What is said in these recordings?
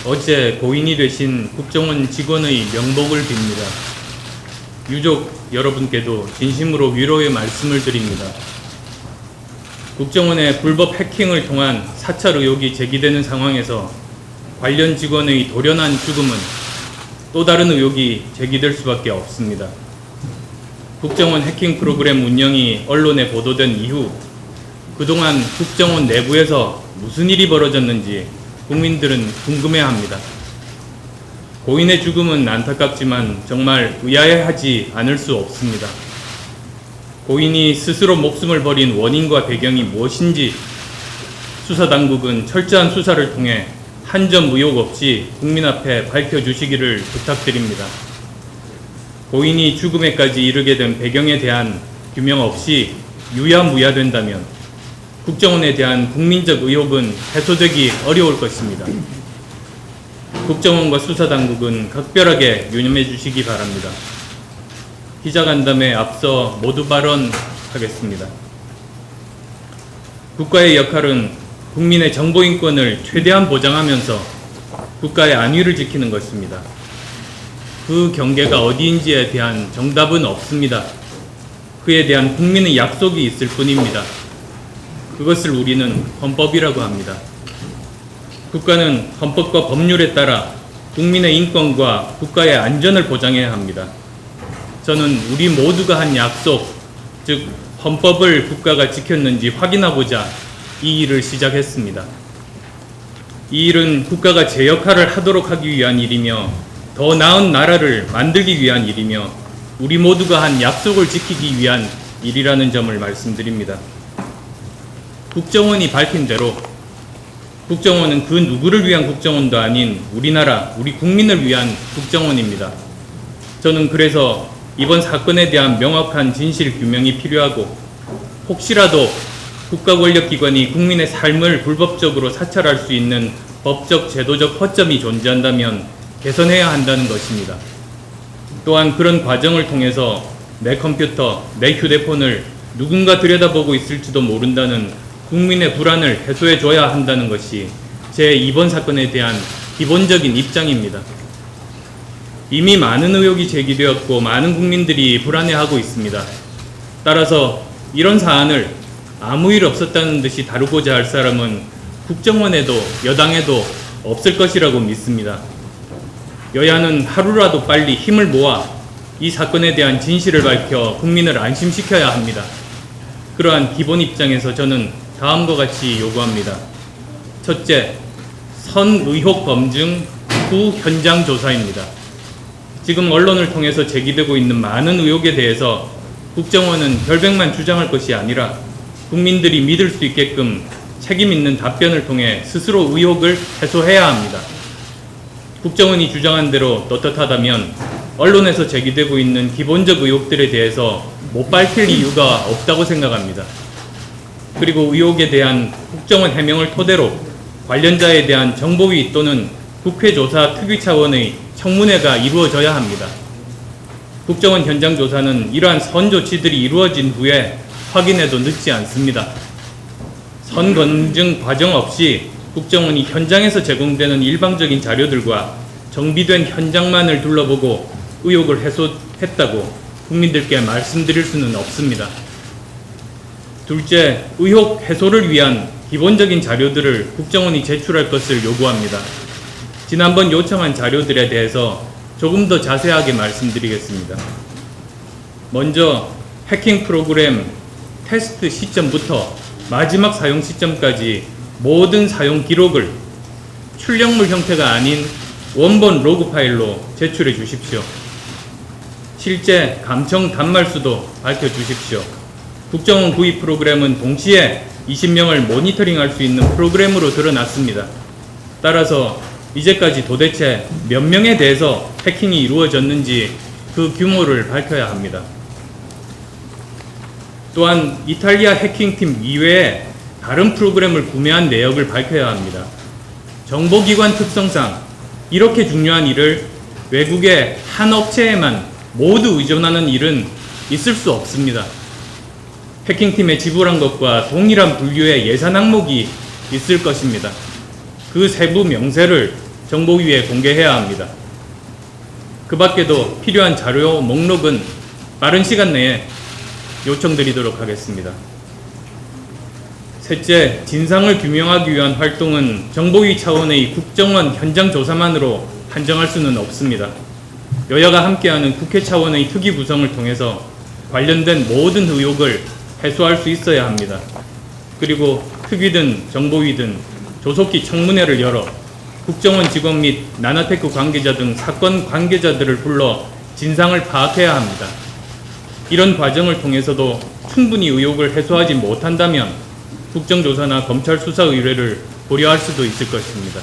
어제 고인이 되신 국정원 직원의 명복을 빕니다. 유족 여러분께도 진심으로 위로의 말씀을 드립니다. 국정원의 불법 해킹을 통한 사찰 의혹이 제기되는 상황에서 관련 직원의 돌연한 죽음은 또 다른 의혹이 제기될 수밖에 없습니다. 국정원 해킹 프로그램 운영이 언론에 보도된 이후 그동안 국정원 내부에서 무슨 일이 벌어졌는지 국민들은 궁금해합니다. 고인의 죽음은 안타깝지만 정말 의아해하지 않을 수 없습니다. 고인이 스스로 목숨을 버린 원인과 배경이 무엇인지 수사당국은 철저한 수사를 통해 한 점 의혹 없이 국민 앞에 밝혀주시기를 부탁드립니다. 고인이 죽음에까지 이르게 된 배경에 대한 규명 없이 유야무야된다면 국정원에 대한 국민적 의혹은 해소되기 어려울 것입니다. 국정원과 수사당국은 각별하게 유념해 주시기 바랍니다. 기자간담회에 앞서 모두 발언하겠습니다. 국가의 역할은 국민의 정보인권을 최대한 보장하면서 국가의 안위를 지키는 것입니다. 그 경계가 어디인지에 대한 정답은 없습니다. 그에 대한 국민의 약속이 있을 뿐입니다. 그것을 우리는 헌법이라고 합니다. 국가는 헌법과 법률에 따라 국민의 인권과 국가의 안전을 보장해야 합니다. 저는 우리 모두가 한 약속, 즉 헌법을 국가가 지켰는지 확인하고자 이 일을 시작했습니다. 이 일은 국가가 제 역할을 하도록 하기 위한 일이며 더 나은 나라를 만들기 위한 일이며 우리 모두가 한 약속을 지키기 위한 일이라는 점을 말씀드립니다. 국정원이 밝힌 대로 국정원은 그 누구를 위한 국정원도 아닌 우리나라, 우리 국민을 위한 국정원입니다. 저는 그래서 이번 사건에 대한 명확한 진실 규명이 필요하고 혹시라도 국가 권력기관이 국민의 삶을 불법적으로 사찰할 수 있는 법적, 제도적 허점이 존재한다면 개선해야 한다는 것입니다. 또한 그런 과정을 통해서 내 컴퓨터, 내 휴대폰을 누군가 들여다보고 있을지도 모른다는 국민의 불안을 해소해줘야 한다는 것이 제 이번 사건에 대한 기본적인 입장입니다. 이미 많은 의혹이 제기되었고 많은 국민들이 불안해하고 있습니다. 따라서 이런 사안을 아무 일 없었다는 듯이 다루고자 할 사람은 국정원에도 여당에도 없을 것이라고 믿습니다. 여야는 하루라도 빨리 힘을 모아 이 사건에 대한 진실을 밝혀 국민을 안심시켜야 합니다. 그러한 기본 입장에서 저는 다음과 같이 요구합니다. 첫째, 선의혹 검증 후 현장 조사입니다. 지금 언론을 통해서 제기되고 있는 많은 의혹에 대해서 국정원은 결백만 주장할 것이 아니라 국민들이 믿을 수 있게끔 책임 있는 답변을 통해 스스로 의혹을 해소해야 합니다. 국정원이 주장한 대로 떳떳하다면 언론에서 제기되고 있는 기본적 의혹들에 대해서 못 밝힐 이유가 없다고 생각합니다. 그리고 의혹에 대한 국정원 해명을 토대로 관련자에 대한 정보위 또는 국회조사 특위 차원의 청문회가 이루어져야 합니다. 국정원 현장 조사는 이러한 선조치들이 이루어진 후에 확인해도 늦지 않습니다. 선검증 과정 없이 국정원이 현장에서 제공되는 일방적인 자료들과 정비된 현장만을 둘러보고 의혹을 해소했다고 국민들께 말씀드릴 수는 없습니다. 둘째, 의혹 해소를 위한 기본적인 자료들을 국정원이 제출할 것을 요구합니다. 지난번 요청한 자료들에 대해서 조금 더 자세하게 말씀드리겠습니다. 먼저 해킹 프로그램 테스트 시점부터 마지막 사용 시점까지 모든 사용 기록을 출력물 형태가 아닌 원본 로그 파일로 제출해 주십시오. 실제 감청 단말수도 밝혀주십시오. 국정원 구입 프로그램은 동시에 20명을 모니터링할 수 있는 프로그램으로 드러났습니다. 따라서 이제까지 도대체 몇 명에 대해서 해킹이 이루어졌는지 그 규모를 밝혀야 합니다. 또한 이탈리아 해킹팀 이외에 다른 프로그램을 구매한 내역을 밝혀야 합니다. 정보기관 특성상 이렇게 중요한 일을 외국의 한 업체에만 모두 의존하는 일은 있을 수 없습니다. 해킹팀에 지불한 것과 동일한 분류의 예산 항목이 있을 것입니다. 그 세부 명세를 정보위에 공개해야 합니다. 그 밖에도 필요한 자료 목록은 빠른 시간 내에 요청드리도록 하겠습니다. 셋째, 진상을 규명하기 위한 활동은 정보위 차원의 국정원 현장 조사만으로 한정할 수는 없습니다. 여야가 함께하는 국회 차원의 특위 구성을 통해서 관련된 모든 의혹을 해소할 수 있어야 합니다. 그리고 특위든 정보위든 조속히 청문회를 열어 국정원 직원 및 나나테크 관계자 등 사건 관계자들을 불러 진상을 파악해야 합니다. 이런 과정을 통해서도 충분히 의혹을 해소하지 못한다면 국정조사나 검찰 수사 의뢰를 고려할 수도 있을 것입니다.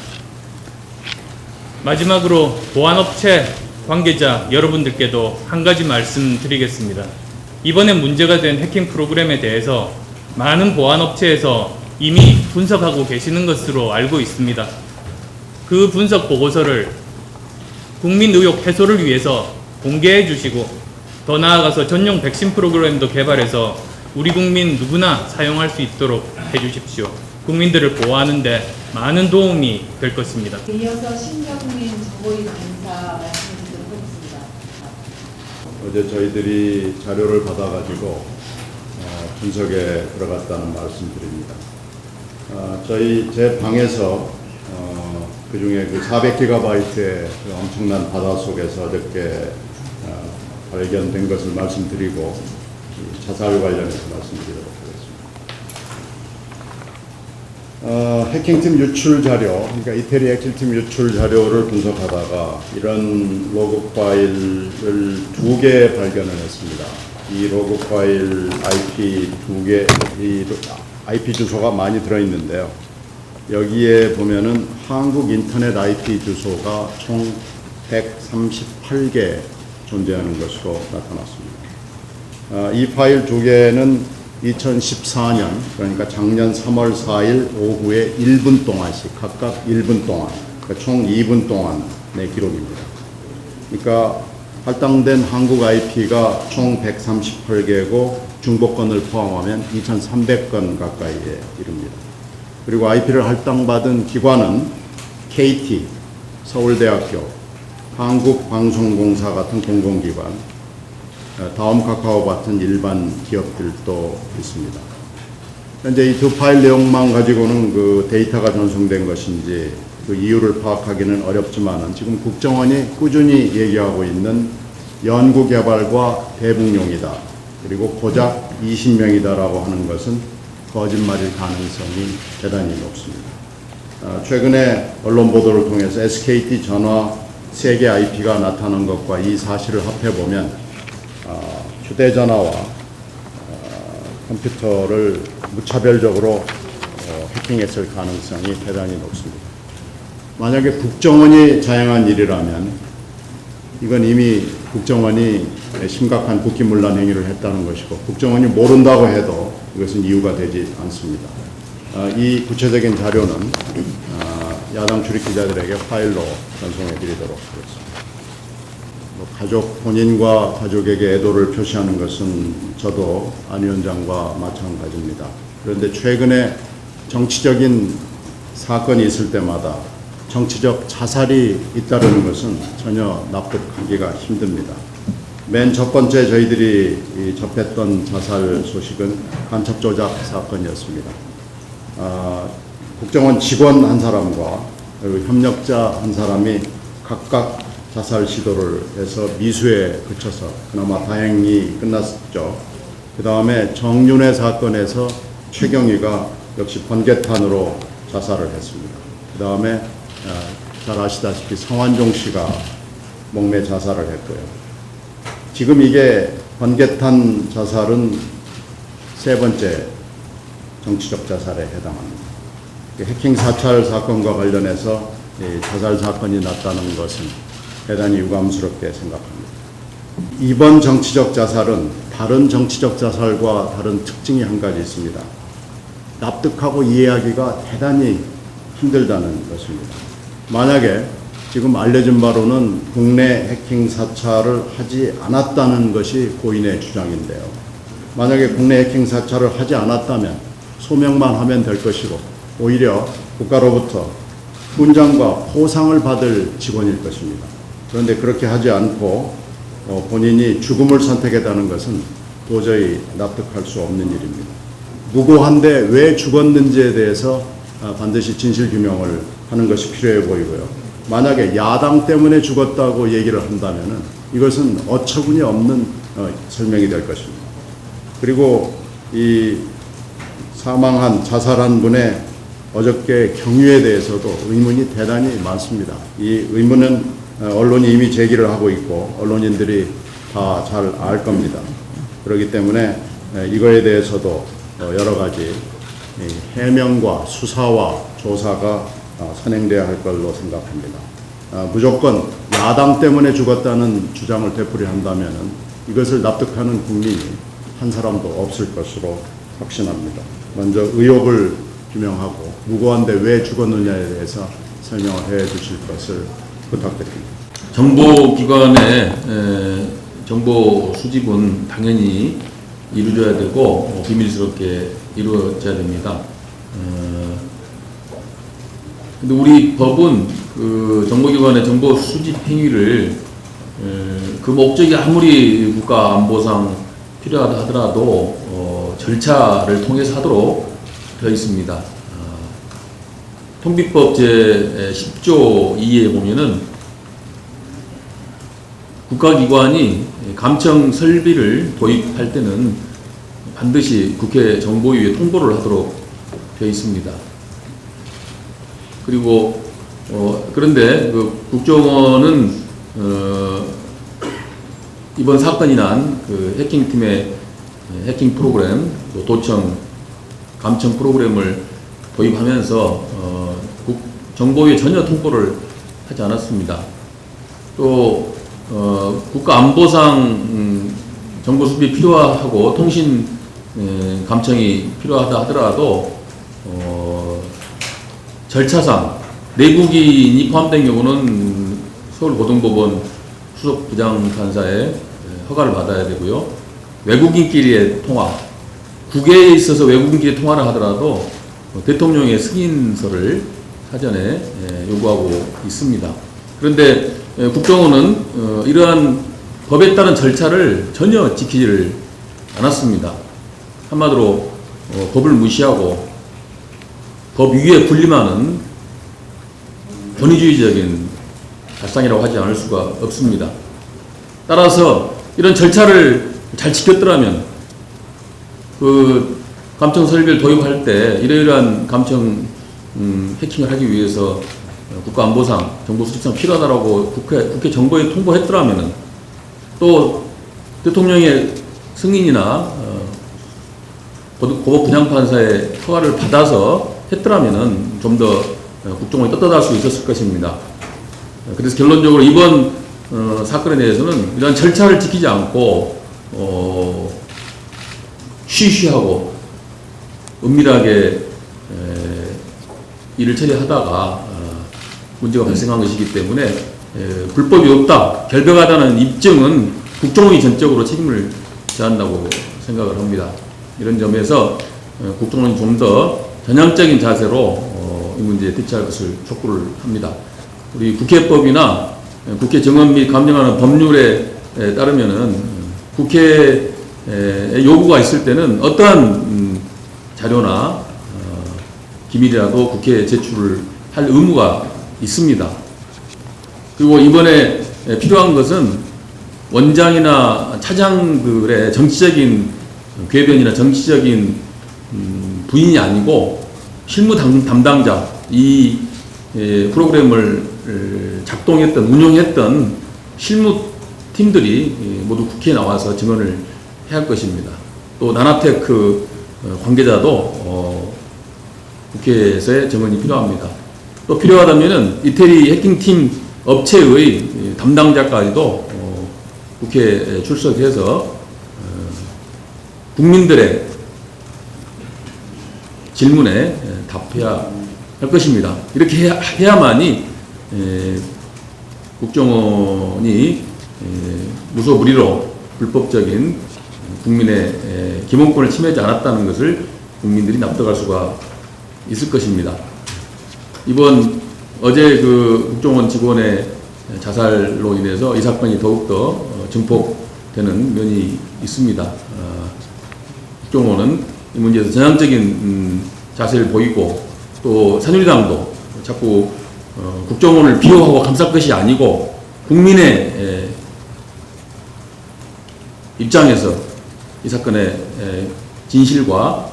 마지막으로 보안업체 관계자 여러분들께도 한 가지 말씀드리겠습니다. 이번에 문제가 된 해킹 프로그램에 대해서 많은 보안업체에서 이미 분석하고 계시는 것으로 알고 있습니다. 그 분석 보고서를 국민 의혹 해소를 위해서 공개해 주시고 더 나아가서 전용 백신 프로그램도 개발해서 우리 국민 누구나 사용할 수 있도록 해 주십시오. 국민들을 보호하는 데 많은 도움이 될 것입니다. 이어서 신경민 정보위 간사 말씀해 주도록 하겠습니다. 어제 저희들이 자료를 받아가지고 분석에 들어갔다는 말씀드립니다. 제 방에서 그 중에 그 400GB의 그 엄청난 바다 속에서 어저께 발견된 것을 말씀드리고 자살 관련해서 말씀드리도록 하겠습니다. 해킹팀 유출 자료, 그러니까 이태리 해킹팀 유출 자료를 분석하다가 이런 로그 파일을 2개 발견을 했습니다. 이 로그 파일 IP 2개, 이 IP 주소가 많이 들어있는데요. 여기에 보면은 한국 인터넷 IP 주소가 총 138개 존재하는 것으로 나타났습니다. 이 파일 2개는 2014년, 그러니까 작년 3월 4일 오후에 1분 동안씩, 각각 1분 동안, 그러니까 총 2분 동안의 기록입니다. 그러니까 할당된 한국 IP가 총 138개고 중복건을 포함하면 2,300건 가까이에 이릅니다. 그리고 IP를 할당받은 기관은 KT, 서울대학교, 한국방송공사 같은 공공기관, 다음 카카오 같은 일반 기업들도 있습니다. 현재 이 2 파일 내용만 가지고는 그 데이터가 전송된 것인지 그 이유를 파악하기는 어렵지만은 지금 국정원이 꾸준히 얘기하고 있는 연구개발과 대북용이다. 그리고 고작 20명이다라고 하는 것은 거짓말일 가능성이 대단히 높습니다. 최근에 언론 보도를 통해서 SKT 전화 3개 IP가 나타난 것과 이 사실을 합해보면 휴대전화와 컴퓨터를 무차별적으로 해킹했을 가능성이 대단히 높습니다. 만약에 국정원이 자행한 일이라면 이건 이미 국정원이 심각한 국기문란 행위를 했다는 것이고 국정원이 모른다고 해도 이것은 이유가 되지 않습니다. 이 구체적인 자료는 야당 출입 기자들에게 파일로 전송해 드리도록 하겠습니다. 가족, 본인과 가족에게 애도를 표시하는 것은 저도 안 위원장과 마찬가지입니다. 그런데 최근에 정치적인 사건이 있을 때마다 정치적 자살이 잇따르는 것은 전혀 납득하기가 힘듭니다. 맨 첫 번째 저희들이 접했던 자살 소식은 간첩 조작 사건이었습니다. 국정원 직원 한 사람과 그리고 협력자 한 사람이 각각 자살 시도를 해서 미수에 그쳐서 그나마 다행히 끝났죠. 그 다음에 정윤회 사건에서 최경희가 역시 번개탄으로 자살을 했습니다. 그 다음에 잘 아시다시피 성완종 씨가 목매 자살을 했고요. 지금 이게 번개탄 자살은 3번째 정치적 자살에 해당합니다. 해킹 사찰 사건과 관련해서 자살 사건이 났다는 것은 대단히 유감스럽게 생각합니다. 이번 정치적 자살은 다른 정치적 자살과 다른 특징이 한 가지 있습니다. 납득하고 이해하기가 대단히 힘들다는 것입니다. 만약에 지금 알려진 바로는 국내 해킹 사찰을 하지 않았다는 것이 고인의 주장인데요. 만약에 국내 해킹 사찰을 하지 않았다면 소명만 하면 될 것이고 오히려 국가로부터 훈장과 포상을 받을 직원일 것입니다. 그런데 그렇게 하지 않고 본인이 죽음을 선택했다는 것은 도저히 납득할 수 없는 일입니다. 무고한데 왜 죽었는지에 대해서 반드시 진실규명을 하는 것이 필요해 보이고요. 만약에 야당 때문에 죽었다고 얘기를 한다면 이것은 어처구니 없는 설명이 될 것입니다. 그리고 이 사망한 자살한 분의 어저께 경위에 대해서도 의문이 대단히 많습니다. 이 의문은 언론이 이미 제기를 하고 있고 언론인들이 다 잘 알 겁니다. 그렇기 때문에 이거에 대해서도 여러 가지 해명과 수사와 조사가 선행돼야 할 걸로 생각합니다. 무조건 야당 때문에 죽었다는 주장을 되풀이한다면 이것을 납득하는 국민이 한 사람도 없을 것으로 확신합니다. 먼저 의혹을 규명하고 무고한데 왜 죽었느냐에 대해서 설명을 해 주실 것을 부탁드립니다. 정보기관의 정보 수집은 당연히 이루어져야 되고 비밀스럽게 이루어져야 됩니다. 근데 우리 법은 그 정보기관의 정보 수집 행위를 그 목적이 아무리 국가 안보상 필요하다 하더라도 절차를 통해서 하도록 되어 있습니다. 통비법 제 10조 2에 보면은 국가기관이 감청 설비를 도입할 때는 반드시 국회 정보위에 통보를 하도록 되어 있습니다. 그리고 그런데 그 국정원은 이번 사건이 난 그 해킹팀의 해킹 프로그램, 또 도청 감청 프로그램을 도입하면서 정보위에 전혀 통보를 하지 않았습니다. 또 국가안보상 정보 수집이 필요하고 통신 감청이 필요하다 하더라도 절차상 내국인이 포함된 경우는 서울고등법원 수석부장판사의 허가를 받아야 되고요. 외국인끼리의 통화, 국외에 있어서 외국인끼리 통화를 하더라도 대통령의 승인서를 사전에 요구하고 있습니다. 그런데 국정원은 이러한 법에 따른 절차를 전혀 지키지를 않았습니다. 한마디로 법을 무시하고 법 위에 군림하는 권위주의적인 발상이라고 하지 않을 수가 없습니다. 따라서 이런 절차를 잘 지켰더라면 그 감청 설비를 도입할 때 이러이러한 감청 해킹을 하기 위해서 국가안보상 정보 수집상 필요하다라고 국회 정보에 통보했더라면 또 대통령의 승인이나 고법 분양판사의 허가를 받아서 했더라면 좀 더 국정원이 떳떳할 수 있었을 것입니다. 그래서 결론적으로 이번 사건에 대해서는 이러한 절차를 지키지 않고 쉬쉬하고 은밀하게 일을 처리하다가 문제가 발생한 것이기 때문에 불법이 없다, 결백하다는 입증은 국정원이 전적으로 책임을 져야 한다고 생각을 합니다. 이런 점에서 국정원이 좀 더 전향적인 자세로 이 문제에 대처할 것을 촉구를 합니다. 우리 국회법이나 국회 정원 및 감정하는 법률에 따르면은 국회에 요구가 있을 때는 어떠한 자료나 기밀이라도 국회에 제출을 할 의무가 있습니다. 그리고 이번에 필요한 것은 원장이나 차장들의 정치적인 궤변이나 정치적인 부인이 아니고 실무 담당자, 이 프로그램을 작동했던, 운영했던 실무팀들이 모두 국회에 나와서 증언을 해야 할 것입니다. 또 나나테크 관계자도 국회에서의 증언이 필요합니다. 또 필요하다면은 이태리 해킹팀 업체의 담당자까지도 국회에 출석해서 국민들의 질문에 답해야 할 것입니다. 이렇게 해야만이 국정원이 무소불위로 불법적인 국민의 기본권을 침해하지 않았다는 것을 국민들이 납득할 수가 있을 것입니다. 이번 어제 그 국정원 직원의 자살로 인해서 이 사건이 더욱더 증폭되는 면이 있습니다. 국정원은 이 문제에서 전향적인 자세를 보이고 또 새누리당도 자꾸 국정원을 비호하고 감쌀 것이 아니고 국민의 입장에서 이 사건의 진실과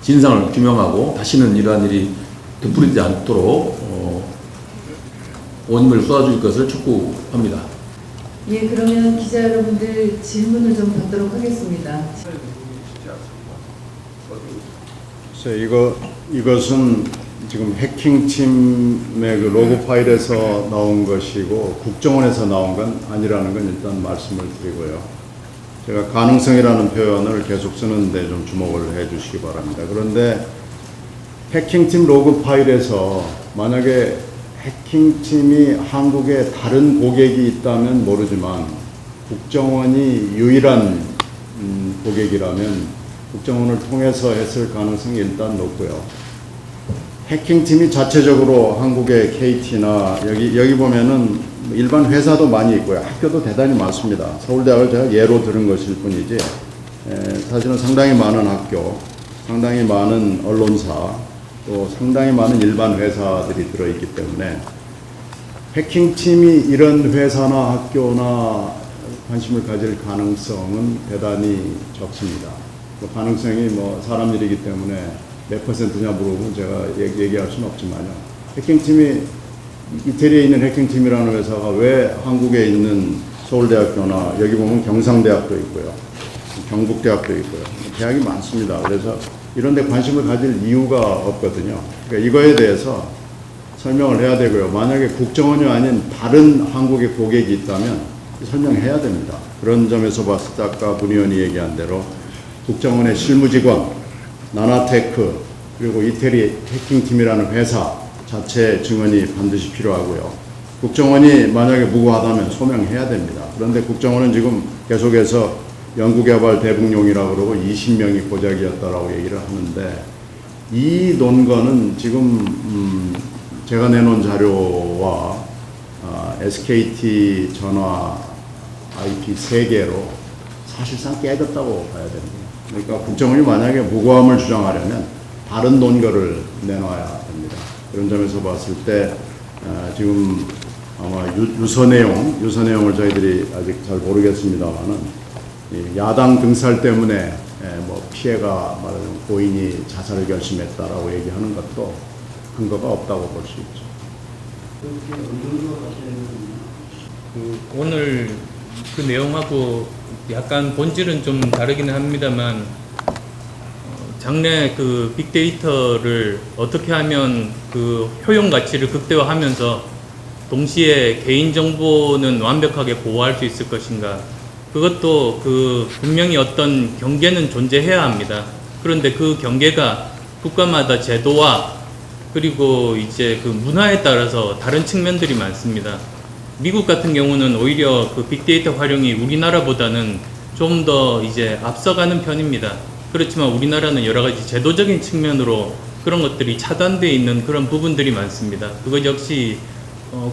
진상을 규명하고 다시는 이러한 일이 되풀이되지 않도록 온 힘을 쏟아줄 것을 촉구합니다. 예, 그러면 기자 여러분들 질문을 좀 받도록 하겠습니다. 글쎄, 이것은 지금 해킹팀의 그 로그 파일에서 나온 것이고 국정원에서 나온 건 아니라는 건 일단 말씀을 드리고요. 제가 가능성이라는 표현을 계속 쓰는데 좀 주목을 해 주시기 바랍니다. 그런데 해킹팀 로그 파일에서 만약에 해킹팀이 한국에 다른 고객이 있다면 모르지만 국정원이 유일한 고객이라면 국정원을 통해서 했을 가능성이 일단 높고요. 해킹팀이 자체적으로 한국의 KT나 여기 보면은 일반 회사도 많이 있고요. 학교도 대단히 많습니다. 서울대학을 제가 예로 들은 것일 뿐이지 사실은 상당히 많은 학교, 상당히 많은 언론사, 또 상당히 많은 일반 회사들이 들어있기 때문에 해킹팀이 이런 회사나 학교나 관심을 가질 가능성은 대단히 적습니다. 그 가능성이 뭐 사람 일이기 때문에 몇 퍼센트냐 물어보면 제가 얘기할 수는 없지만요. 해킹팀이 이태리에 있는 해킹팀이라는 회사가 왜 한국에 있는 서울대학교나 여기 보면 경상대학도 있고요. 경북대학도 있고요. 대학이 많습니다. 그래서 이런 데 관심을 가질 이유가 없거든요. 그러니까 이거에 대해서 설명을 해야 되고요. 만약에 국정원이 아닌 다른 한국의 고객이 있다면 설명해야 됩니다. 그런 점에서 봤을 때 아까 문 의원이 얘기한 대로 국정원의 실무직원, 나나테크, 그리고 이태리 해킹팀이라는 회사 자체 증언이 반드시 필요하고요. 국정원이 만약에 무고하다면 소명해야 됩니다. 그런데 국정원은 지금 계속해서 연구개발 대북용이라고 그러고 20명이 고작이었다라고 얘기를 하는데 이 논거는 지금 제가 내놓은 자료와 SKT 전화 IP 3개로 사실상 깨졌다고 봐야 됩니다. 그러니까 국정원이 만약에 무고함을 주장하려면 다른 논거를 내놔야 됩니다. 그런 점에서 봤을 때 지금 아마 유서 내용을 저희들이 아직 잘 모르겠습니다만은 야당 등살 때문에 뭐 피해가 말하자면 고인이 자살을 결심했다라고 얘기하는 것도 근거가 없다고 볼 수 있죠. 오늘 그 내용하고 약간 본질은 좀 다르기는 합니다만 장래 그 빅데이터를 어떻게 하면 그 효용 가치를 극대화하면서 동시에 개인 정보는 완벽하게 보호할 수 있을 것인가, 그것도 그 분명히 어떤 경계는 존재해야 합니다. 그런데 그 경계가 국가마다 제도와 그리고 이제 그 문화에 따라서 다른 측면들이 많습니다. 미국 같은 경우는 오히려 그 빅데이터 활용이 우리나라보다는 좀 더 이제 앞서가는 편입니다. 그렇지만 우리나라는 여러 가지 제도적인 측면으로 그런 것들이 차단되어 있는 그런 부분들이 많습니다. 그것 역시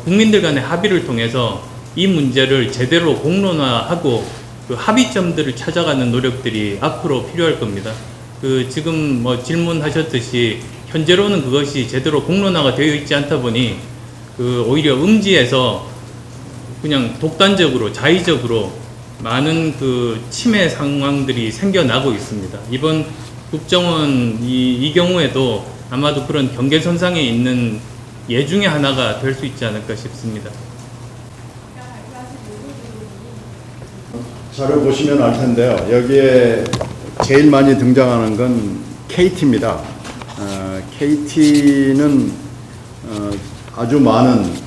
국민들 간의 합의를 통해서 이 문제를 제대로 공론화하고 그 합의점들을 찾아가는 노력들이 앞으로 필요할 겁니다. 그 지금 뭐 질문하셨듯이 현재로는 그것이 제대로 공론화가 되어 있지 않다 보니 그 오히려 음지에서 그냥 독단적으로 자의적으로 많은 그 침해 상황들이 생겨나고 있습니다. 이번 국정원 이 경우에도 아마도 그런 경계선상에 있는 예 중에 하나가 될 수 있지 않을까 싶습니다. 자료 보시면 알 텐데요. 여기에 제일 많이 등장하는 건 KT입니다. KT는 아주 많은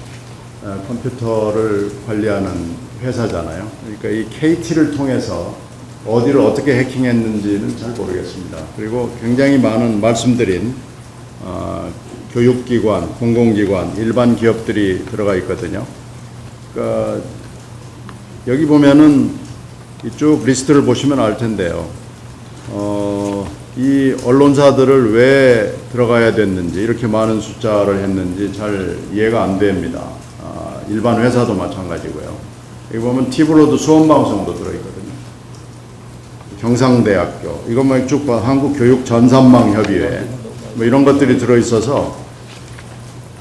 컴퓨터를 관리하는 회사잖아요. 그러니까 이 KT를 통해서 어디를 어떻게 해킹했는지는 잘 모르겠습니다. 그리고 굉장히 많은 말씀드린 교육기관, 공공기관, 일반 기업들이 들어가 있거든요. 그러니까 여기 보면은 이쪽 리스트를 보시면 알 텐데요. 이 언론사들을 왜 들어가야 됐는지, 이렇게 많은 숫자를 했는지 잘 이해가 안 됩니다. 일반 회사도 마찬가지고요. 여기 보면 티브로드 수원방송도 들어있거든요. 경상대학교, 이것만 쭉 봐, 한국교육전산망협의회, 뭐 이런 것들이 들어있어서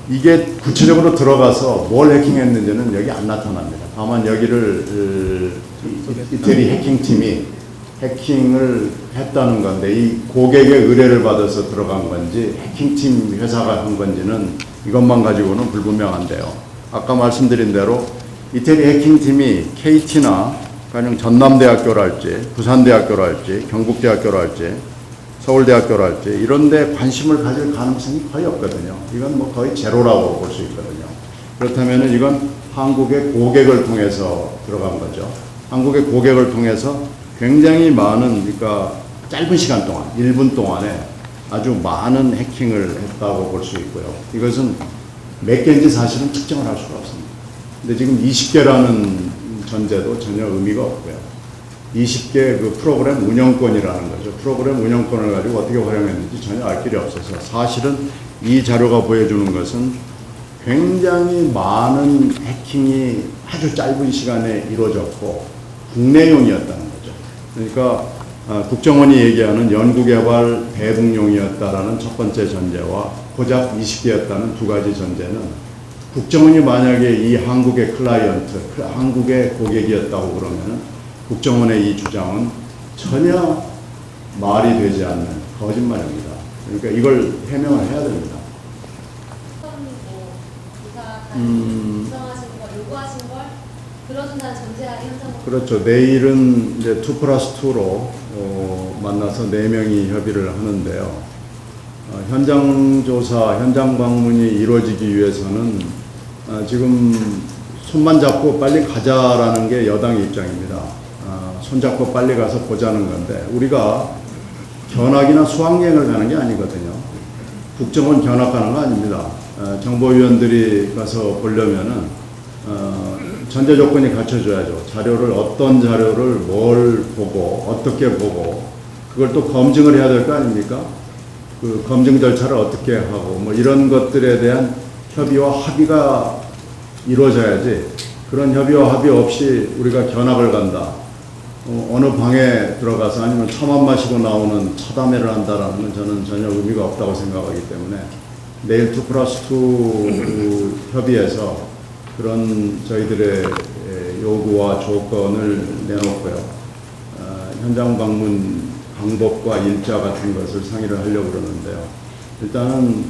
이게 구체적으로 들어가서 뭘 해킹했는지는 여기 안 나타납니다. 다만 여기를 이태리 해킹팀이 해킹을 했다는 건데, 이 고객의 의뢰를 받아서 들어간 건지 해킹팀 회사가 한 건지는 이것만 가지고는 불분명한데요. 아까 말씀드린 대로 이태리 해킹팀이 KT나 가령 전남대학교랄지 부산대학교랄지 경북대학교랄지 서울대학교랄지 이런 데 관심을 가질 가능성이 거의 없거든요. 이건 뭐 거의 제로라고 볼 수 있거든요. 그렇다면 이건 한국의 고객을 통해서 들어간 거죠. 한국의 고객을 통해서 굉장히 많은, 그러니까 짧은 시간 동안, 1분 동안에 아주 많은 해킹을 했다고 볼 수 있고요. 이것은 몇 개인지 사실은 측정을 할 수가 없습니다. 근데 지금 20개라는 전제도 전혀 의미가 없고요. 20개 그 프로그램 운영권이라는 거죠. 프로그램 운영권을 가지고 어떻게 활용했는지 전혀 알 길이 없어서, 사실은 이 자료가 보여주는 것은 굉장히 많은 해킹이 아주 짧은 시간에 이루어졌고 국내용이었다는 거죠. 그러니까 국정원이 얘기하는 연구개발 대북용이었다라는 첫 번째 전제와 고작 20개였다는 두 가지 전제는, 국정원이 만약에 이 한국의 클라이언트, 한국의 고객이었다고 그러면은 국정원의 이 주장은 전혀 말이 되지 않는 거짓말입니다. 그러니까 이걸 해명을 해야 됩니다. 구성하신 걸, 요구하신 걸 들어준다는 전제하에 현장. 그렇죠. 내일은 이제 2+2로 만나서 4명이 협의를 하는데요. 현장 조사, 현장 방문이 이루어지기 위해서는 지금 손만 잡고 빨리 가자라는 게 여당의 입장입니다. 손잡고 빨리 가서 보자는 건데, 우리가 견학이나 수학여행을 가는 게 아니거든요. 국정원 견학 가는 거 아닙니다. 정보위원들이 가서 보려면은 전제 조건이 갖춰져야죠. 자료를, 어떤 자료를 뭘 보고 어떻게 보고, 그걸 또 검증을 해야 될 거 아닙니까? 그 검증 절차를 어떻게 하고, 뭐 이런 것들에 대한 협의와 합의가 이루어져야지, 그런 협의와 합의 없이 우리가 견학을 간다, 어느 방에 들어가서 아니면 차만 마시고 나오는 차담회를 한다라는 건 저는 전혀 의미가 없다고 생각하기 때문에, 내일 2+2 협의에서 그런 저희들의 요구와 조건을 내놓고요. 현장 방문 방법과 일자 같은 것을 상의를 하려고 그러는데요. 일단은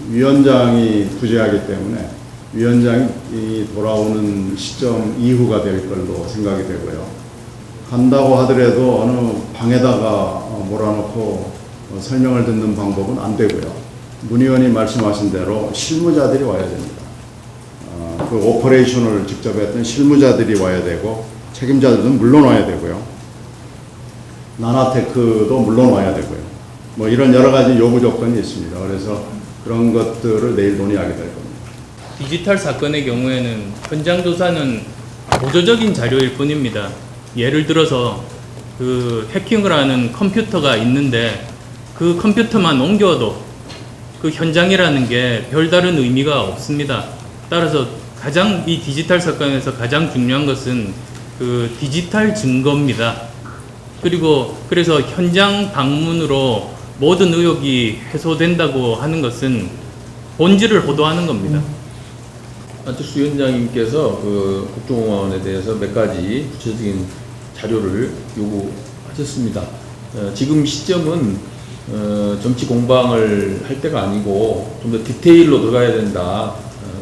위원장이 부재하기 때문에 위원장이 돌아오는 시점 이후가 될 걸로 생각이 되고요. 간다고 하더라도 어느 방에다가 몰아놓고 설명을 듣는 방법은 안 되고요. 문 의원이 말씀하신 대로 실무자들이 와야 됩니다. 그 오퍼레이션을 직접 했던 실무자들이 와야 되고, 책임자들은 물론 와야 되고요. 나나테크도 물론 와야 되고요. 뭐 이런 여러 가지 요구 조건이 있습니다. 그래서 그런 것들을 내일 논의하게 될 겁니다. 디지털 사건의 경우에는 현장 조사는 보조적인 자료일 뿐입니다. 예를 들어서 그 해킹을 하는 컴퓨터가 있는데 그 컴퓨터만 옮겨도 그 현장이라는 게 별다른 의미가 없습니다. 따라서 가장 이 디지털 사건에서 가장 중요한 것은 그 디지털 증거입니다. 그리고 그래서 현장 방문으로 모든 의혹이 해소된다고 하는 것은 본질을 호도하는 겁니다. 안철수 위원장님께서 그 국정원에 대해서 몇 가지 구체적인 자료를 요구하셨습니다. 지금 시점은 정치 공방을 할 때가 아니고 좀 더 디테일로 들어가야 된다.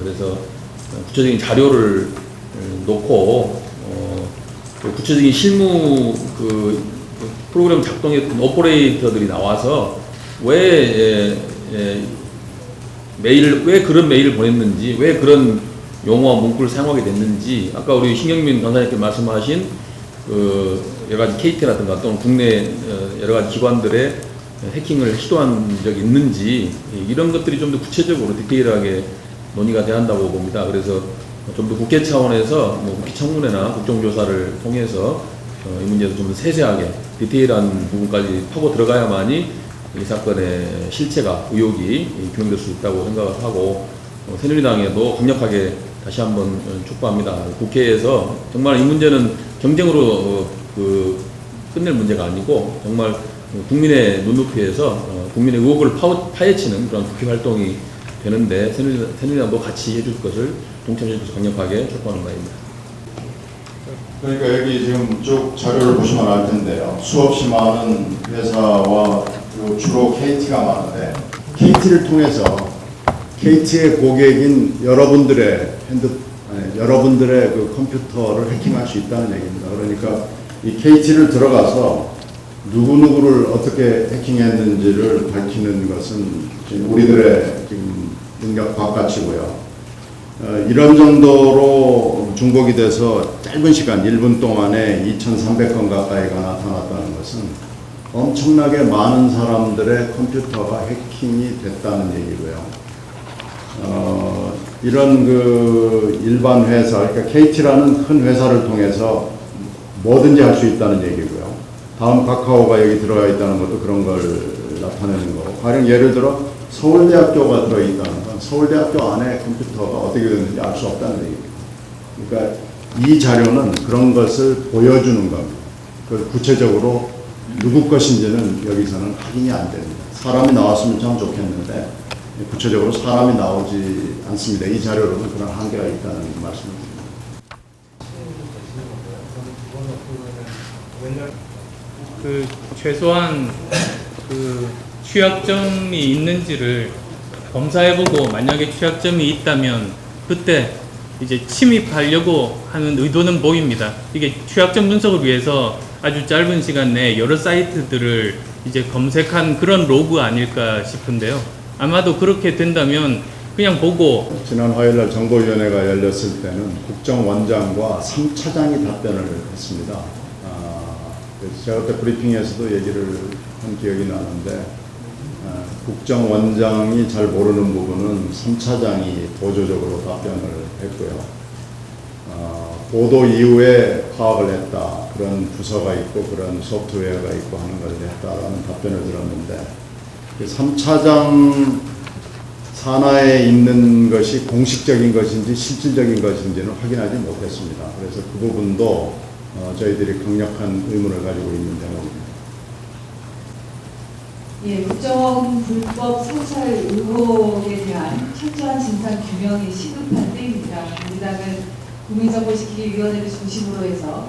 그래서 구체적인 자료를 놓고 구체적인 실무 그 프로그램 작동했던 오퍼레이터들이 나와서 왜 메일을, 왜 그런 메일을 보냈는지, 왜 그런 용어와 문구를 사용하게 됐는지, 아까 우리 신경민 변호사님께 말씀하신 그 여러 가지 KT라든가 또는 국내 여러 가지 기관들의 해킹을 시도한 적이 있는지, 이런 것들이 좀 더 구체적으로 디테일하게 논의가 돼야 한다고 봅니다. 그래서 좀 더 국회 차원에서 뭐 국회 청문회나 국정조사를 통해서 이 문제도 좀 더 세세하게 디테일한 부분까지 파고 들어가야만이 이 사건의 실체가 의혹이 규명될 수 있다고 생각을 하고 새누리당에도 강력하게 다시 한번 촉구합니다. 국회에서 정말 이 문제는 경쟁으로 끝낼 문제가 아니고 정말 국민의 눈높이에서 국민의 의혹을 파헤치는 그런 국회 활동이 되는데 새누리당도 같이 해줄 것을 동참해줄 것을 강력하게 촉구하는 바입니다. 그러니까 여기 지금 쭉 자료를 보시면 알 텐데요. 수없이 많은 회사와 그리고 주로 KT가 많은데 KT를 통해서 KT의 고객인 여러분들의 여러분들의 그 컴퓨터를 해킹할 수 있다는 얘기입니다. 그러니까 이 KT를 들어가서 누구누구를 어떻게 해킹했는지를 밝히는 것은 지금 우리들의 지금 능력 바깥이고요. 이런 정도로 중복이 돼서 짧은 시간 1분 동안에 2,300건 가까이가 나타났다는 것은 엄청나게 많은 사람들의 컴퓨터가 해킹이 됐다는 얘기고요. 이런 그 일반 회사, 그러니까 KT라는 큰 회사를 통해서 뭐든지 할 수 있다는 얘기고요. 다음 카카오가 여기 들어가 있다는 것도 그런 걸 나타내는 거고. 가령 예를 들어 서울대학교가 들어있다는 건 서울대학교 안에 컴퓨터가 어떻게 됐는지 알 수 없다는 얘기입니다. 그러니까 이 자료는 그런 것을 보여주는 겁니다. 그 구체적으로 누구 것인지는 여기서는 확인이 안 됩니다. 사람이 나왔으면 참 좋겠는데 구체적으로 사람이 나오지 않습니다. 이 자료로는 그런 한계가 있다는 말씀을 드립니다. 그 최소한 그 취약점이 있는지를 검사해보고 만약에 취약점이 있다면 그때 이제 침입하려고 하는 의도는 보입니다. 이게 취약점 분석을 위해서 아주 짧은 시간 내에 여러 사이트들을 이제 검색한 그런 로그 아닐까 싶은데요. 아마도 그렇게 된다면 그냥 보고. 지난 화요일날 정보위원회가 열렸을 때는 국정원장과 3차장이 답변을 했습니다. 그래서 제가 그때 브리핑에서도 얘기를 한 기억이 나는데 국정원장이 잘 모르는 부분은 3차장이 보조적으로 답변을 했고요. 보도 이후에 파악을 했다. 그런 부서가 있고 그런 소프트웨어가 있고 하는 걸 했다라는 답변을 들었는데 3차장 산하에 있는 것이 공식적인 것인지 실질적인 것인지는 확인하지 못했습니다. 그래서 그 부분도 저희들이 강력한 의문을 가지고 있는 대목입니다. 예, 국정원 불법 성찰 의혹에 대한 철저한 진상 규명이 시급한 때입니다. 민주당은 국민정보지키기위원회를 중심으로 해서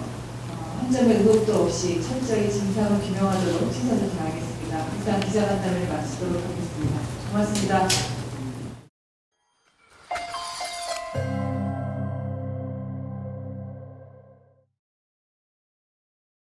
한 점의 의혹도 없이 철저히 진상을 규명하도록 최선을 다하겠습니다. 일단 기자간담회를 마치도록 하겠습니다. 고맙습니다.